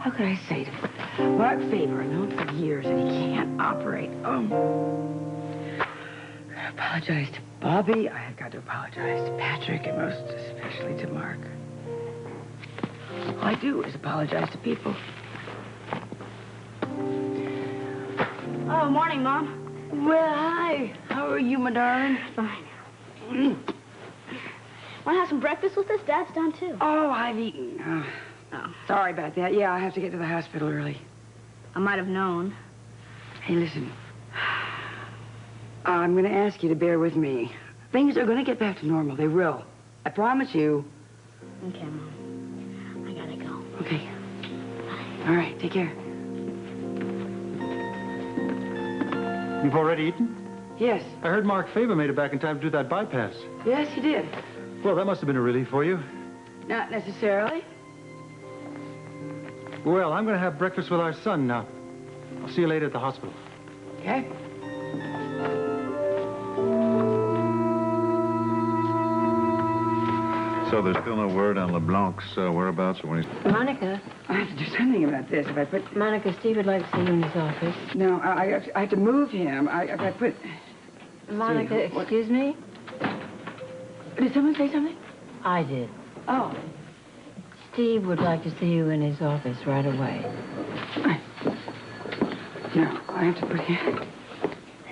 How could I say to Mark Faber, I've known for years that he can't operate. I apologize to Bobby. I have got to apologize to Patrick, and most especially to Mark. All I do is apologize to people. Oh, morning, Mom. Well, hi. How are you, my darling? Fine. Want to have some breakfast with us? Dad's done, too. Oh, I've eaten. Oh, sorry about that. Yeah, I have to get to the hospital early. I might have known. Hey, listen. I'm going to ask you to bear with me. Things are going to get back to normal. They will. I promise you. Okay, Mom. I gotta go. Okay. All right, take care. You've already eaten? Yes. I heard Mark Faber made it back in time to do that bypass. Yes, he did. Well, that must have been a relief for you. Not necessarily. Well, I'm going to have breakfast with our son now. I'll see you later at the hospital. Okay. So there's still no word on LeBlanc's whereabouts or when he's... Monica. I have to do something about this. If I put... Monica, Steve would like to see you in his office. No, I have to move him. If I put... Monica, excuse me? Did someone say something? I did. Oh. Steve would like to see you in his office right away. No, I have to put him...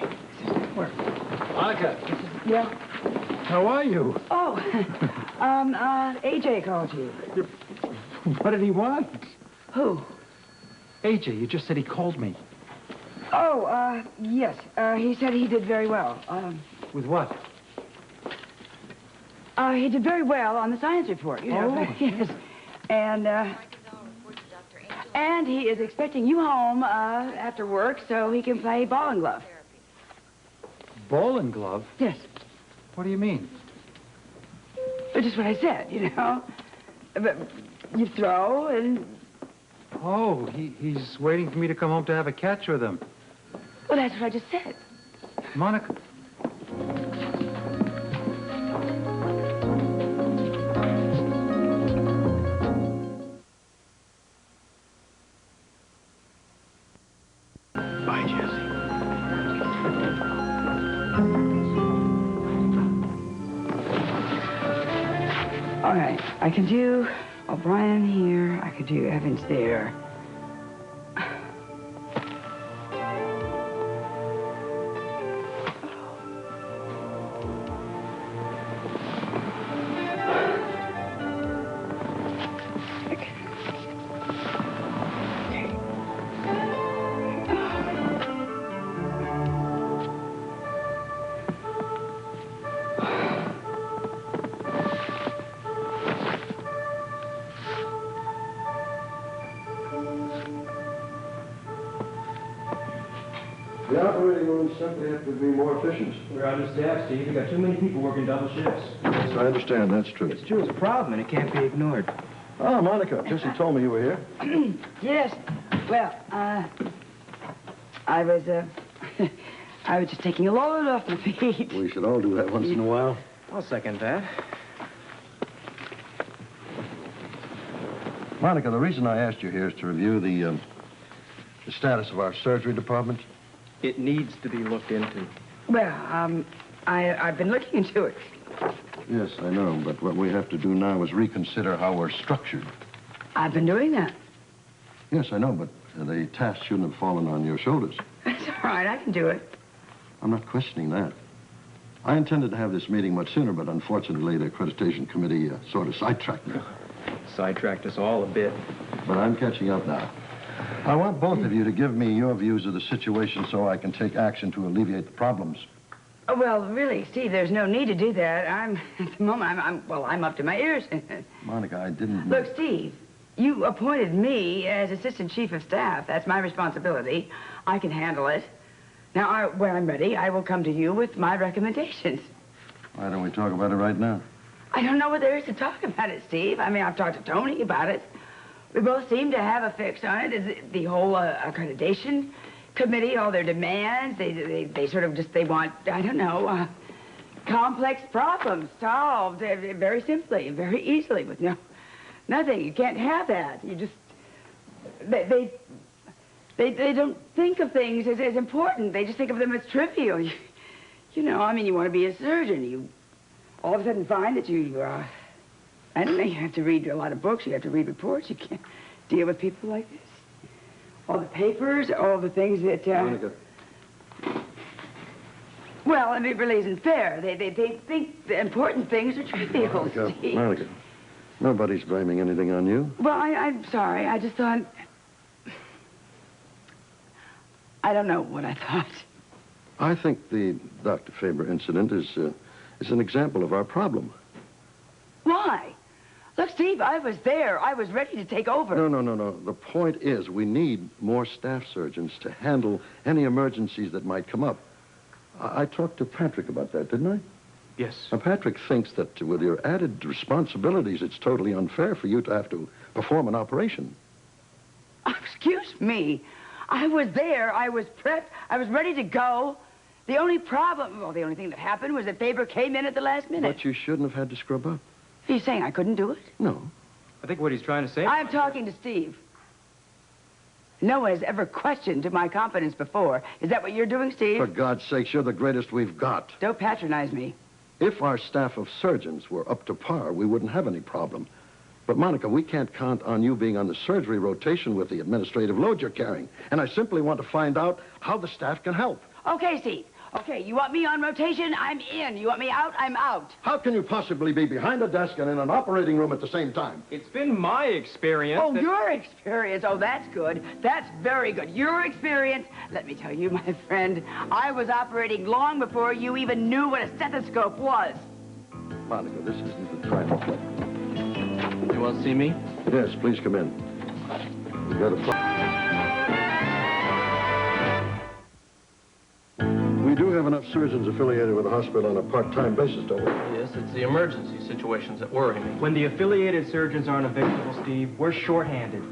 This doesn't work. Monica. Yeah? How are you? Oh, AJ called you. What did he want? Who? AJ, you just said he called me. Oh, yes. He said he did very well. With what? He did very well on the science report, you know. Oh. Yes. And he is expecting you home after work so he can play ball and glove. Ball and glove? Yes. What do you mean? Which is what I said, you know. But you throw and... Oh, he's waiting for me to come home to have a catch with him. Well, that's what I just said. Monica. Bye, Jesse. All right, I can do O'Brien here. I could do Evans there. The operating rooms simply have to be more efficient. We're understaffed, Steve. We've got too many people working double shifts. Yes, I understand. That's true. It's true. It's a problem, and it can't be ignored. Oh, Monica, Jesse told me you were here. Yes. Well, I was just taking a load off my feet. We should all do that once in a while. I'll second that. Monica, the reason I asked you here is to review the status of our surgery department. It needs to be looked into. Well, I've been looking into it. Yes, I know, but what we have to do now is reconsider how we're structured. I've been doing that. Yes, I know, but the task shouldn't have fallen on your shoulders. That's all right. I can do it. I'm not questioning that. I intended to have this meeting much sooner, but unfortunately, the accreditation committee sort of sidetracked me. Sidetracked us all a bit. But I'm catching up now. I want both of you to give me your views of the situation so I can take action to alleviate the problems. Oh, well, really, Steve, there's no need to do that. At the moment, I'm up to my ears. Monica, I didn't... Look, Steve, you appointed me as Assistant Chief of Staff. That's my responsibility. I can handle it. Now, when I'm ready, I will come to you with my recommendations. Why don't we talk about it right now? I don't know what there is to talk about it, Steve. I mean, I've talked to Tony about it. We both seem to have a fix on it. The whole accreditation committee, all their demands, they sort of just, they want, I don't know, complex problems solved very simply and very easily with nothing. You can't have that. You just, They don't think of things as important. They just think of them as trivial. You know, I mean, you want to be a surgeon. You all of a sudden find that I don't know, you have to read a lot of books. You have to read reports. You can't deal with people like this. All the papers, all the things that... Monica. Well, I mean, it really isn't fair. They think the important things are trivial, Steve. Monica, nobody's blaming anything on you. Well, I'm sorry. I just thought... I don't know what I thought. I think the Dr. Faber incident is an example of our problem. Why? Look, Steve, I was there. I was ready to take over. No. The point is we need more staff surgeons to handle any emergencies that might come up. I talked to Patrick about that, didn't I? Yes. Now, Patrick thinks that with your added responsibilities, it's totally unfair for you to have to perform an operation. Excuse me. I was there. I was prepped. I was ready to go. The only thing that happened was that Faber came in at the last minute. But you shouldn't have had to scrub up. Are you saying I couldn't do it? No. I think what he's trying to say... I'm talking to Steve. No one has ever questioned my competence before. Is that what you're doing, Steve? For God's sakes, you're the greatest we've got. Don't patronize me. If our staff of surgeons were up to par, we wouldn't have any problem. But, Monica, we can't count on you being on the surgery rotation with the administrative load you're carrying. And I simply want to find out how the staff can help. Okay, Steve. Okay, you want me on rotation? I'm in. You want me out? I'm out. How can you possibly be behind a desk and in an operating room at the same time? It's been my experience Oh, that... your experience. Oh, that's good. That's very good. Your experience. Let me tell you, my friend, I was operating long before you even knew what a stethoscope was. Monica, this isn't the time to play. You want to see me? Yes, please come in. We got a... We do have enough surgeons affiliated with the hospital on a part-time basis, don't we? Yes, it's the emergency situations that worry me. When the affiliated surgeons aren't available, Steve, we're shorthanded.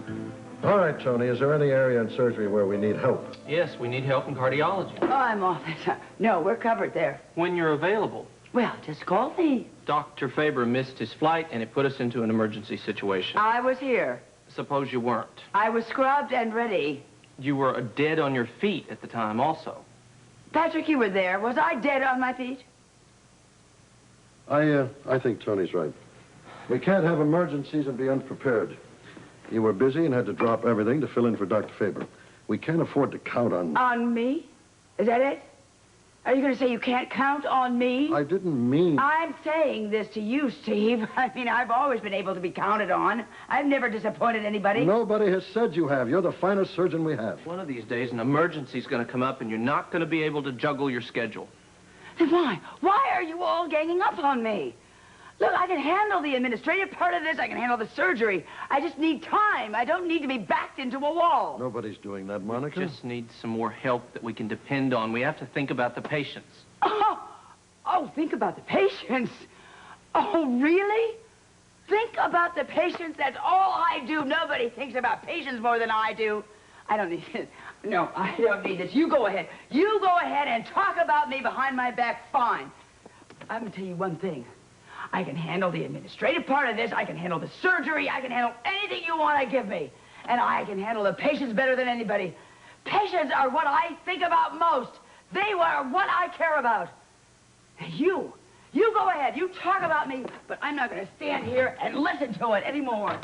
All right, Tony, is there any area in surgery where we need help? Yes, we need help in cardiology. Oh, I'm off it. No, we're covered there. When you're available. Well, just call me. Dr. Faber missed his flight, and it put us into an emergency situation. I was here. Suppose you weren't. I was scrubbed and ready. You were dead on your feet at the time also. Patrick, you were there. Was I dead on my feet? I think Tony's right. We can't have emergencies and be unprepared. You were busy and had to drop everything to fill in for Dr. Faber. We can't afford to count on... On me? Is that it? Are you going to say you can't count on me? I didn't mean... I'm saying this to you, Steve. I mean, I've always been able to be counted on. I've never disappointed anybody. Nobody has said you have. You're the finest surgeon we have. One of these days, an emergency's going to come up, and you're not going to be able to juggle your schedule. Then why? Why are you all ganging up on me? Look, I can handle the administrative part of this. I can handle the surgery. I just need time. I don't need to be backed into a wall. Nobody's doing that, Monica. Just need some more help that we can depend on. We have to think about the patients. Oh, think about the patients. Oh, really? Think about the patients. That's all I do. Nobody thinks about patients more than I do. I don't need this. No, I don't need this. You go ahead. You go ahead and talk about me behind my back. Fine. I'm going to tell you one thing. I can handle the administrative part of this. I can handle the surgery. I can handle anything you want to give me. And I can handle the patients better than anybody. Patients are what I think about most. They are what I care about. You go ahead. You talk about me, but I'm not going to stand here and listen to it anymore.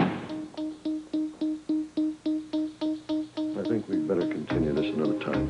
I think we'd better continue this another time.